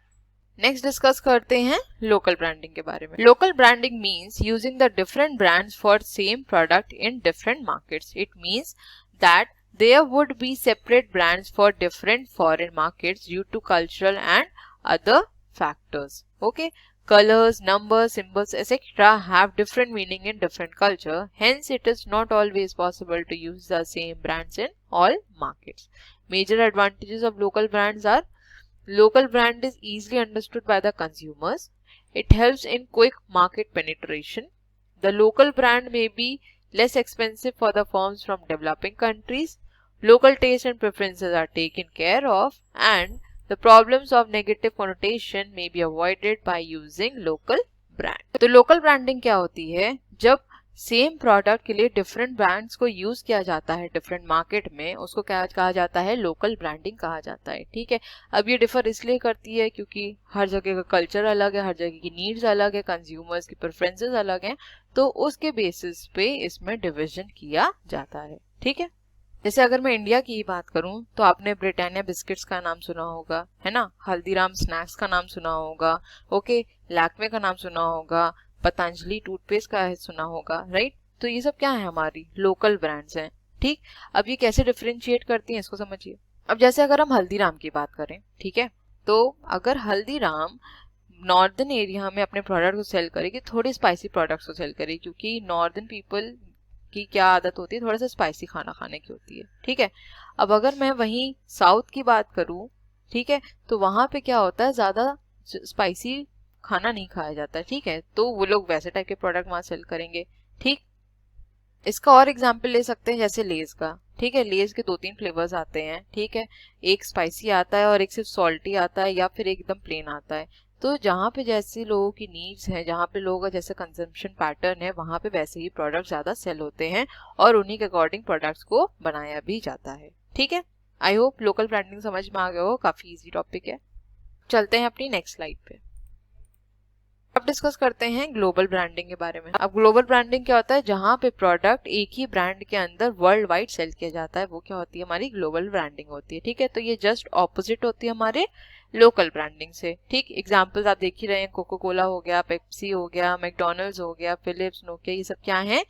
S1: नेक्स्ट डिस्कस करते हैं लोकल ब्रांडिंग के बारे में। Local branding means using the different brands for same product in different markets. It means that there would be separate brands for different foreign markets due to cultural and other factors. Okay, colors, numbers, symbols, etc. have different meaning in different culture. Hence, it is not always possible to use the same brands in all markets. Major advantages of local brands are: local brand is easily understood by the consumers. It helps in quick market penetration. The local brand may be less expensive for the firms from developing countries. Local taste and preferences are taken care of, and the problems of negative connotation may be avoided by using local brand. तो local branding क्या होती है? जब same product के लिए different brands को use किया जाता है डिफरेंट मार्केट में, उसको क्या कहा जाता है, लोकल ब्रांडिंग कहा जाता है, ठीक है। अब ये डिफर इसलिए करती है क्योंकि हर जगह का कल्चर अलग है, हर जगह की नीड्स अलग है, कंज्यूमर्स की प्रेफरेंसेस अलग हैं, तो उसके बेसिस पे इसमें डिवीजन किया जाता है, ठीक है। जैसे अगर मैं इंडिया की ही बात करूं तो आपने ब्रिटानिया बिस्किट्स का नाम सुना होगा, है ना, हल्दीराम स्नैक्स का नाम सुना होगा, ओके, लैक्मे का नाम सुना होगा, पतंजलि टूथपेस्ट का है सुना होगा, राइट। तो ये सब क्या है, हमारी लोकल ब्रांड्स हैं, ठीक। अब ये कैसे डिफरेंशिएट करती हैं इसको समझिए। अब जैसे अगर हम हल्दीराम की बात करें, ठीक है, तो अगर हल्दीराम नॉर्दर्न एरिया में अपने प्रोडक्ट को सेल करेगी, थोड़ी स्पाइसी प्रोडक्ट्स को सेल करेगी, क्योंकि नॉर्दर्न पीपल की क्या आदत होती है, थोड़ा सा स्पाइसी खाना खाने की होती है, ठीक है। अब अगर मैं वहीं साउथ की बात करूं, ठीक है, तो वहां पे क्या होता है, ज्यादा स्पाइसी खाना नहीं खाया जाता है, ठीक है, तो वो लोग वैसे टाइप के प्रोडक्ट वहां सेल करेंगे, ठीक। इसका और एग्जांपल ले सकते हैं जैसे लेज का, ठीक है। लेज के 2-3 फ्लेवर्स आते हैं, ठीक है, एक स्पाइसी आता है और एक सिर्फ सॉल्टी आता है या फिर एकदम प्लेन आता है। तो जहाँ पे जैसे लोगों की नीड्स हैं, जहाँ पे लोगों का जैसे कंजम्पशन पैटर्न है, वहाँ पे वैसे ही प्रोडक्ट ज्यादा सेल होते हैं और उन्हीं के अकॉर्डिंग प्रोडक्ट्स को बनाया भी जाता है, ठीक है। आई होप लोकल ब्रांडिंग समझ में आ गया हो, काफी इजी टॉपिक है। चलते हैं अपनी नेक्स्ट स्लाइड पे। अब डिस्कस करते हैं ग्लोबल ब्रांडिंग के बारे में। अब ग्लोबल ब्रांडिंग क्या होता है, जहां पे प्रोडक्ट एक ही ब्रांड के अंदर वर्ल्ड वाइड सेल किया जाता है, वो क्या होती है, हमारी ग्लोबल ब्रांडिंग होती है, ठीक है। तो ये जस्ट ऑपोजिट होती है हमारे लोकल ब्रांडिंग से, ठीक। एग्जांपल्स आप देख ही रहे हैं, कोको कोला हो गया, पेप्सी हो गया, मैकडोनल्ड्स हो गया, फिलिप्स, नोकिया, ये सब क्या है,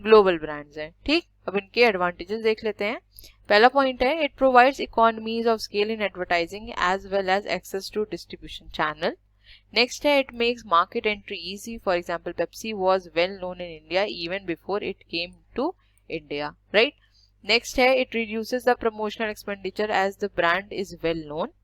S1: ग्लोबल ब्रांड्स हैं, ठीक। अब इनके एडवांटेजेस देख लेते हैं। पहला पॉइंट है, it provides economies of scale in advertising as well as access to distribution channel. Next है, it makes market entry easy. For example, Pepsi was well known in India even before it came to India, right? Next है, it reduces the promotional expenditure as the brand is well known.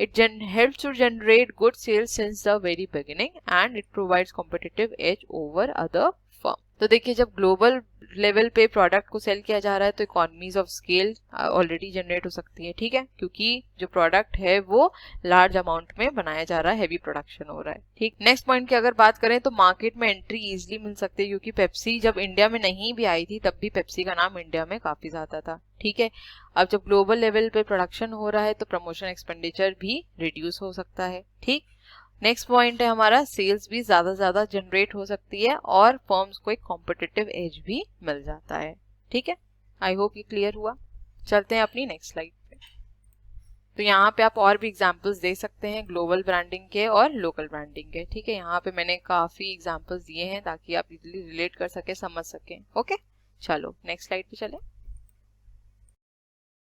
S1: It helps to generate good sales since the very beginning, and it provides competitive edge over other firms. तो देखिए, जब global level पे product को cell किया जा रहा है तो economies of scale already generate हो सकती है, ठीक है, क्योंकि जो प्रोडक्ट है वो लार्ज अमाउंट में बनाया जा रहा है, हैवी प्रोडक्शन हो रहा है, ठीक। नेक्स्ट पॉइंट की अगर बात करें तो मार्केट में एंट्री इजिली मिल सकती है, क्योंकि पेप्सी जब इंडिया में नहीं भी आई थी तब भी पेप्सी का नाम इंडिया में काफी ज्यादा था, ठीक है। अब जब ग्लोबल लेवल पे प्रोडक्शन हो रहा है तो प्रमोशन एक्सपेंडिचर भी रिड्यूस हो सकता है, ठीक। नेक्स्ट पॉइंट है हमारा सेल्स भी ज्यादा से ज्यादा जनरेट हो सकती है और फर्म्स को एक कॉम्पिटिटिव एज भी मिल जाता है। ठीक है, आई होप ये क्लियर हुआ। चलते हैं अपनी नेक्स्ट स्लाइड पे। तो यहाँ पे आप और भी एग्जांपल्स दे सकते हैं ग्लोबल ब्रांडिंग के और लोकल ब्रांडिंग के। ठीक है, यहाँ पे मैंने काफी एग्जांपल्स दिए हैं ताकि आप इजीली रिलेट कर सके, समझ सकें। ओके, चलो नेक्स्ट स्लाइड पे चले।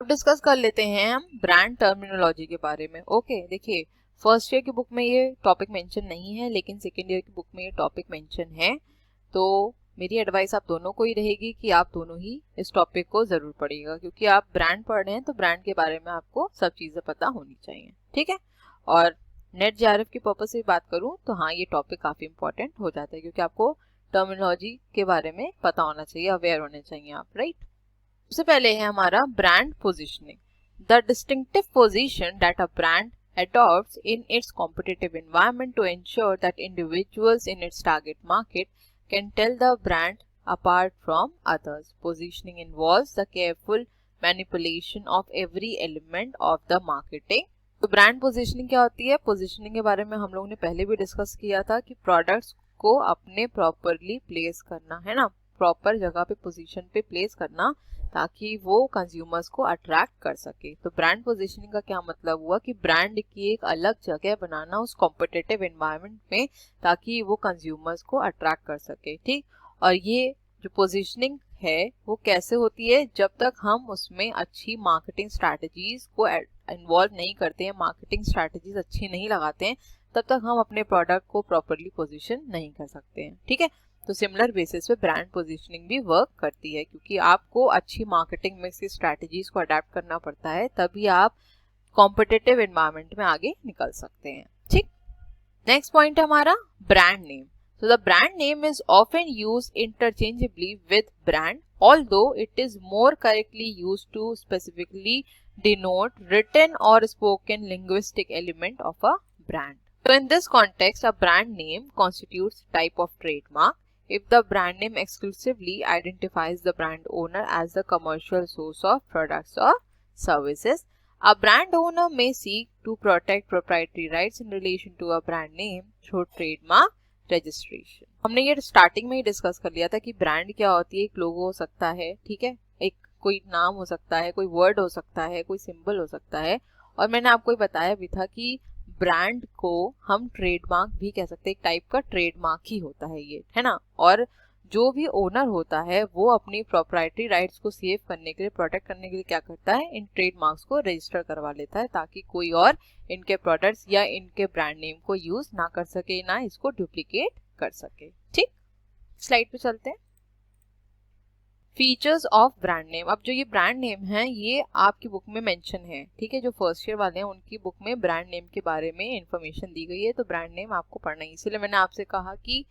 S1: डिस्कस कर लेते हैं हम ब्रांड टर्मिनोलॉजी के बारे में। ओके, देखिए फर्स्ट ईयर की बुक में ये टॉपिक मेंशन नहीं है, लेकिन सेकेंड ईयर की बुक में ये टॉपिक मेंशन है। तो मेरी एडवाइस आप दोनों को ही रहेगी कि आप दोनों ही इस टॉपिक को जरूर पढ़िएगा, क्योंकि आप ब्रांड पढ़ रहे हैं तो ब्रांड के बारे में आपको सब चीजें पता होनी चाहिए। ठीक है, और नेट जेआरएफ की पर्पज से बात करूं तो हाँ, ये टॉपिक काफी इंपॉर्टेंट हो जाता है, क्योंकि आपको टर्मिनोलॉजी के बारे में पता होना चाहिए, अवेयर होने चाहिए आप, राइट। सबसे पहले है हमारा brand positioning, the distinctive position that a brand adopts in its competitive environment to ensure that individuals in its target market can tell the brand apart from others. Positioning involves the careful manipulation of every element of the marketing. तो brand positioning क्या होती है? Positioning के बारे में हम लोगों ने पहले भी डिस्कस किया था कि प्रोडक्ट्स को अपने प्रॉपरली प्लेस करना है ना, प्रॉपर जगह पे पोजीशन पे प्लेस करना ताकि वो कंज्यूमर्स को अट्रैक्ट कर सके। तो ब्रांड पोजीशनिंग का क्या मतलब हुआ कि ब्रांड की एक अलग जगह बनाना उस कॉम्पिटिटिव एनवायरनमेंट में ताकि वो कंज्यूमर्स को अट्रैक्ट कर सके। ठीक, और ये जो पोजीशनिंग है वो कैसे होती है? जब तक हम उसमें अच्छी मार्केटिंग स्ट्रैटेजीज को इन्वॉल्व नहीं करते हैं, मार्केटिंग स्ट्रैटेजीज अच्छी नहीं लगाते हैं, तब तक हम अपने प्रोडक्ट को प्रॉपरली पोजीशन नहीं कर सकते हैं। ठीक है, तो सिमिलर बेसिस पे ब्रांड पोजीशनिंग भी वर्क करती है, क्योंकि आपको अच्छी मार्केटिंग मिक्स की स्ट्रैटेजीज को अडेप्ट करना पड़ता है, तभी आप कॉम्पिटिटिव एनवायरनमेंट में आगे निकल सकते हैं। ठीक, नेक्स्ट पॉइंट है हमारा brand name. So the brand name is often used interchangeably with brand, although it is more correctly used to specifically denote written or spoken linguistic element of a brand. So in this context, a brand name constitutes a type of trademark if the brand name exclusively identifies the brand owner as the commercial source of products or services. A brand owner may seek to protect proprietary rights in relation to a brand name through trademark registration. हमने ये starting में ही discuss कर लिया था कि brand क्या होती है। एक लोगो हो सकता है, ठीक है, एक कोई नाम हो सकता है, कोई वर्ड हो सकता है, कोई सिंबल हो सकता है, और मैंने आपको बताया भी था कि ब्रांड को हम ट्रेडमार्क भी कह सकते हैं, एक टाइप का ट्रेडमार्क ही होता है ये, है ना। और जो भी ओनर होता है वो अपनी प्रोप्राइटरी राइट्स को सेव करने के लिए, प्रोटेक्ट करने के लिए क्या करता है, इन ट्रेडमार्क्स को रजिस्टर करवा लेता है ताकि कोई और इनके प्रोडक्ट्स या इनके ब्रांड नेम को यूज ना कर सके, ना इसको डुप्लीकेट कर सके। ठीक, स्लाइड पे चलते हैं। Features of brand name. अब जो ये ब्रांड नेम है ये आपकी बुक में मेंशन है, ठीक है, जो फर्स्ट ईयर वाले हैं उनकी बुक में ब्रांड नेम के बारे में इंफॉर्मेशन दी गई है, तो ब्रांड नेम आपको पढ़ना है। इसीलिए मैंने आपसे कहा कि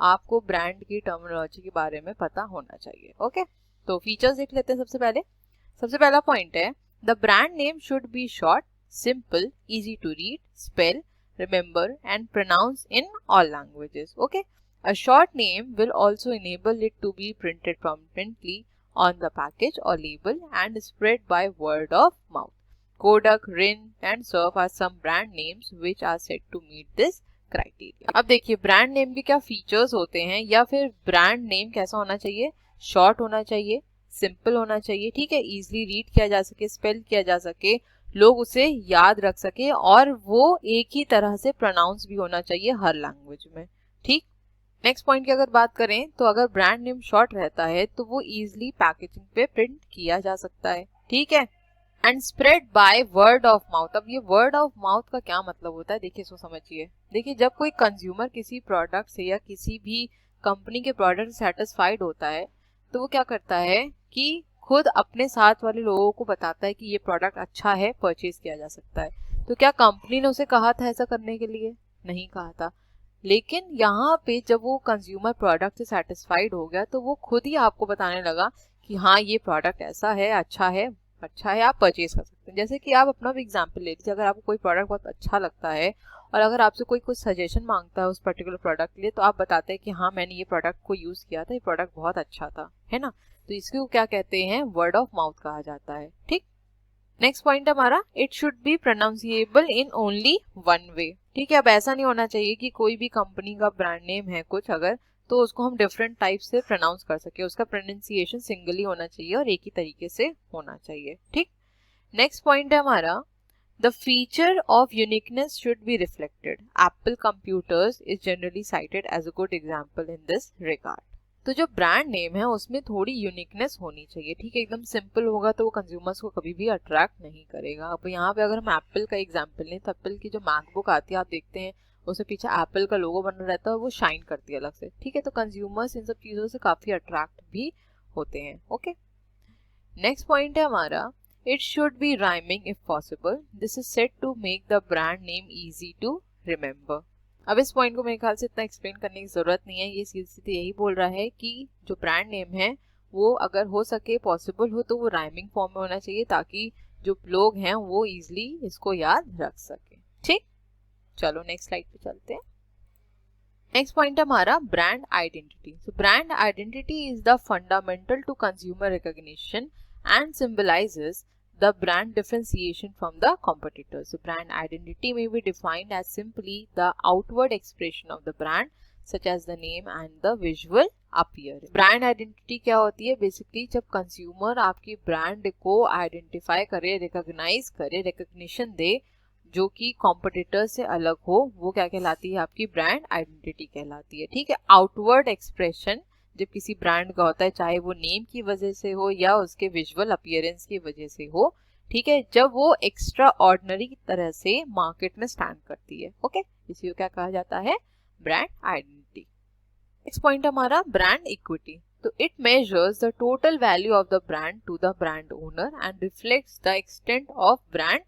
S1: आपको ब्रांड की टर्मिनोलॉजी के बारे में पता होना चाहिए। ओके, तो फीचर्स देख लेते हैं। सबसे पहला पॉइंट है, the brand name should be short, simple, easy to read, spell, remember and pronounce in all languages. Okay, a short name will also enable it to be printed prominently on the package or label and spread by word of mouth. Kodak, Rin and Surf are some brand names which are said to meet this criteria. अब देखिए brand name के क्या features होते हैं, या फिर brand name कैसा होना चाहिए, शॉर्ट होना चाहिए, सिंपल होना चाहिए, ठीक है, इजीली रीड किया जा सके, स्पेल किया जा सके, लोग उसे याद रख सके, और वो एक ही तरह से प्रोनाउंस भी होना चाहिए हर लैंग्वेज में। ठीक, नेक्स्ट पॉइंट की अगर बात करें तो अगर ब्रांड नेम शॉर्ट रहता है तो वो इजीली पैकेजिंग पे प्रिंट किया जा सकता है, ठीक है, and spread by word of mouth. अब ये वर्ड ऑफ माउथ का क्या मतलब होता है, देखिए इसको समझिए। देखिए जब कोई कंज्यूमर किसी प्रोडक्ट से या किसी भी कंपनी के प्रोडक्ट से सेटिस्फाइड होता है तो वो क्या करता है कि खुद अपने साथ वाले लोगों को बताता है कि ये प्रोडक्ट अच्छा है, परचेज किया जा सकता है। तो क्या कंपनी ने उसे कहा था ऐसा करने के लिए? नहीं कहा था। लेकिन यहाँ पे जब वो कंज्यूमर प्रोडक्ट से सेटिस्फाइड हो गया तो वो खुद ही आपको बताने लगा कि हाँ ये प्रोडक्ट ऐसा है, अच्छा है, आप परचेज कर सकते हैं। जैसे कि आप अपना भी एग्जांपल ले लीजिए, अगर आपको कोई प्रोडक्ट बहुत अच्छा लगता है और अगर आपसे कोई कुछ सजेशन मांगता है उस पर्टिकुलर प्रोडक्ट के लिए, तो आप बताते हैं कि हाँ मैंने ये प्रोडक्ट को यूज किया था, ये प्रोडक्ट बहुत अच्छा था, है ना। तो इसको क्या कहते हैं, वर्ड ऑफ माउथ कहा जाता है। ठीक, नेक्स्ट पॉइंट हमारा, it should be pronounceable in only one way. ठीक है। अब ऐसा नहीं होना चाहिए कि कोई भी कंपनी का ब्रांड नेम है कुछ अगर, तो उसको हम डिफरेंट टाइप से प्रोनाउंस कर सके, उसका प्रोनाउंसिएशन सिंगल ही होना चाहिए और एक ही तरीके से होना चाहिए। ठीक। नेक्स्ट पॉइंट है हमारा, the feature of uniqueness should be reflected. Apple computers is generally cited as a good example in this regard. तो जो ब्रांड नेम है उसमें थोड़ी यूनिकनेस होनी चाहिए। ठीक है, एकदम सिंपल होगा तो वो कंज्यूमर्स को कभी भी अट्रैक्ट नहीं करेगा। अब यहाँ पे अगर हम एप्पल का एग्जांपल लें तो एप्पल की जो मैकबुक आती है आप देखते हैं उसके पीछे एप्पल का लोगो बना रहता है और वो शाइन करती है अलग से। ठीक है, तो कंज्यूमर्स इन सब चीज़ों से काफ़ी अट्रैक्ट भी होते हैं। ओके, नेक्स्ट पॉइंट है हमारा, it should be rhyming if possible. This is set to make the brand name easy to remember. अब इस पॉइंट को मेरे ख्याल से इतना एक्सप्लेन करने की जरूरत नहीं है। ये सीधे यही बोल रहा है कि जो ब्रांड नेम है वो अगर हो सके पॉसिबल हो तो वो राइमिंग फॉर्म में होना चाहिए ताकि जो लोग हैं वो इजीली इसको याद रख सके। ठीक, चलो नेक्स्ट स्लाइड पे चलते हैं। नेक्स्ट पॉइंट है हमारा brand identity. So brand identity is the fundamental to consumer recognition and symbolizes the brand differentiation from the competitors. So brand identity may be defined as simply the outward expression of the brand, such as the name and the visual appearance. Brand identity क्या होती है? Basically जब consumer आपकी brand को identify करे, recognize करे, recognition दे जो कि competitor से अलग हो, वो क्या कहलाती है? आपकी brand identity कहलाती है। ठीक है, outward expression जब किसी ब्रांड का होता है, चाहे वो नेम की वजह से हो या उसके विजुअल अपीयरेंस की वजह से हो। ठीक है, जब वो एक्स्ट्रा ऑर्डिनरी की तरह से मार्केट में स्टैंड करती है। ओके, इसी को क्या कहा जाता है? Brand identity. नेक्स्ट पॉइंट हमारा ब्रांड इक्विटी। तो it measures the total value of the brand to the brand owner and reflects the extent of brand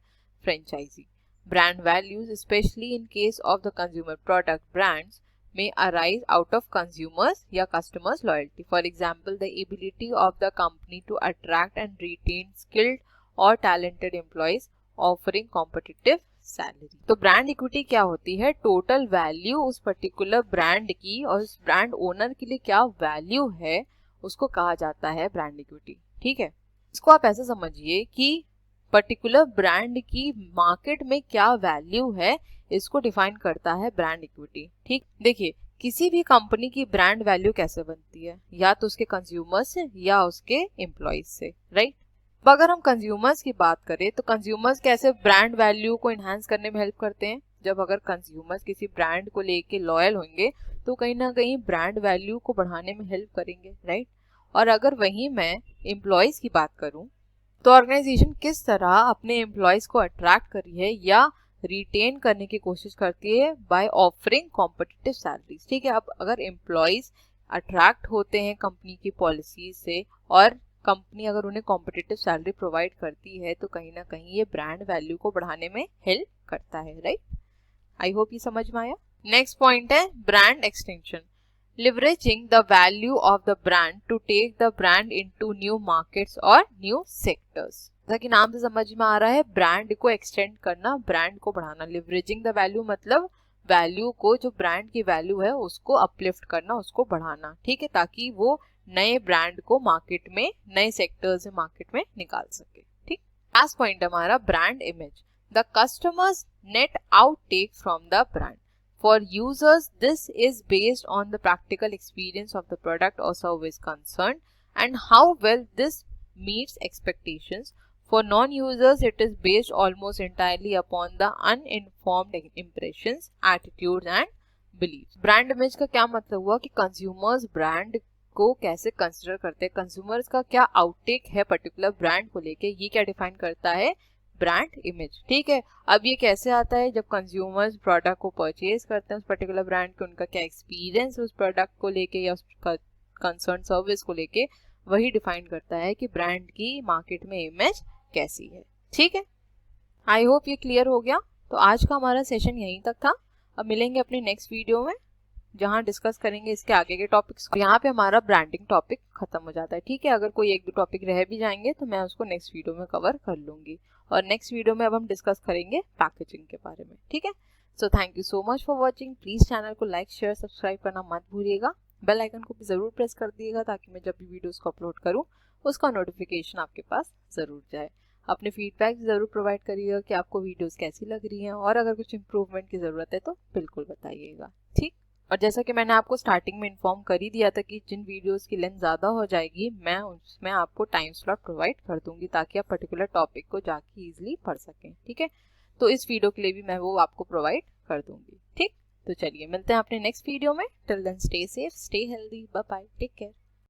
S1: franchise. Brand values specially in case of the consumer product brands may arise out of consumers या customers loyalty. For example, the ability of the company to attract and retain skilled or talented employees offering competitive salary. तो brand equity क्या होती है? Total value उस particular brand की और उस brand owner के लिए क्या वैल्यू है उसको कहा जाता है ब्रांड इक्विटी। ठीक है, इसको आप ऐसे समझिए कि पर्टिकुलर ब्रांड की मार्केट में क्या वैल्यू है इसको डिफाइन करता है ब्रांड इक्विटी। ठीक, देखिए किसी भी कंपनी की ब्रांड वैल्यू कैसे बनती है? या तो उसके कंज्यूमर्स से या उसके एम्प्लॉइज से, राइट? अब अगर हम कंज्यूमर्स की बात करें तो कंज्यूमर्स कैसे ब्रांड वैल्यू को एनहांस करने में हेल्प करते हैं? जब अगर कंज्यूमर्स किसी ब्रांड को लेके लॉयल होंगे तो कहीं ना कहीं ब्रांड वैल्यू को बढ़ाने में हेल्प करेंगे, राइट? और अगर वहीं मैं एम्प्लॉइज की बात करूं तो ऑर्गेनाइजेशन किस तरह अपने एम्प्लॉइज को अट्रैक्ट करी है या रिटेन करने की कोशिश करती है बाय ऑफरिंग कॉम्पिटिटिव सैलरीज। ठीक है, अब अगर एम्प्लॉइज अट्रैक्ट होते हैं कंपनी की पॉलिसी से और कंपनी अगर उन्हें कॉम्पिटिटिव सैलरी प्रोवाइड करती है तो कहीं ना कहीं ये ब्रांड वैल्यू को बढ़ाने में हेल्प करता है, राइट? आई होप ये समझ में आया। नेक्स्ट पॉइंट है brand extension. Leveraging the value of the brand to take the brand into new markets और न्यू सेक्टर्स। जैसा कि नाम से समझ में आ रहा है, ब्रांड को एक्सटेंड करना, ब्रांड को बढ़ाना। लिवरेजिंग द वैल्यू मतलब वैल्यू को, जो ब्रांड की वैल्यू है उसको अपलिफ्ट करना, उसको बढ़ाना। ठीक है, ताकि वो नए ब्रांड को मार्केट में, नए सेक्टर्स से मार्केट में निकाल सके। ठीक, लास्ट पॉइंट हमारा brand image. The customers net outtake from the brand. For users, this is based on the practical experience of the product or service concerned and how well this meets expectations. For non-users, it is based almost entirely upon the uninformed impressions, attitudes and beliefs. Brand image का क्या मतलब हुआ कि consumers brand को कैसे consider करते हैं, consumers का क्या आउटटेक है पर्टिकुलर ब्रांड को लेके, ये क्या डिफाइन करता है? Brand image. ठीक है, अब ये कैसे आता है? जब कंज्यूमर्स प्रोडक्ट को परचेज करते हैं उस पर्टिकुलर ब्रांड के, उनका क्या एक्सपीरियंस उस प्रोडक्ट को लेके या उस कंसर्न सर्विस को लेके, वही डिफाइन करता है कि ब्रांड की मार्केट में इमेज कैसी है। ठीक है, आई होप ये क्लियर हो गया। तो आज का हमारा सेशन यहीं तक था। अब मिलेंगे अपने नेक्स्ट वीडियो में जहाँ डिस्कस करेंगे इसके आगे के टॉपिक्स। यहाँ पे हमारा ब्रांडिंग टॉपिक खत्म हो जाता है। ठीक है, अगर कोई एक दो टॉपिक रह भी जाएंगे तो मैं उसको नेक्स्ट वीडियो में कवर कर लूंगी। और नेक्स्ट वीडियो में अब हम डिस्कस करेंगे पैकेजिंग के बारे में। ठीक है, so thank you so much for watching. Please channel को लाइक, शेयर, सब्सक्राइब करना मत भूलिएगा। बेल आइकन को भी जरूर प्रेस कर दिएगा ताकि मैं जब भी वीडियोस को अपलोड करूँ उसका नोटिफिकेशन आपके पास जरूर जाए। अपने फीडबैक ज़रूर प्रोवाइड करिएगा कि आपको वीडियोस कैसी लग रही हैं, और अगर कुछ इम्प्रूवमेंट की ज़रूरत है तो बिल्कुल बताइएगा, ठीक। और जैसा कि मैंने आपको स्टार्टिंग में इन्फॉर्म कर ही दिया था कि जिन वीडियोस की लेंथ ज़्यादा हो जाएगी मैं उसमें आपको टाइम स्लॉट प्रोवाइड कर दूंगी ताकि आप पर्टिकुलर टॉपिक को जाके ईजिली पढ़ सकें, ठीक है। तो इस वीडियो के लिए भी मैं वो आपको प्रोवाइड कर दूंगी, ठीक। तो चलिए मिलते हैं अपने नेक्स्ट वीडियो में। Till then stay safe, stay healthy, bye bye, take care.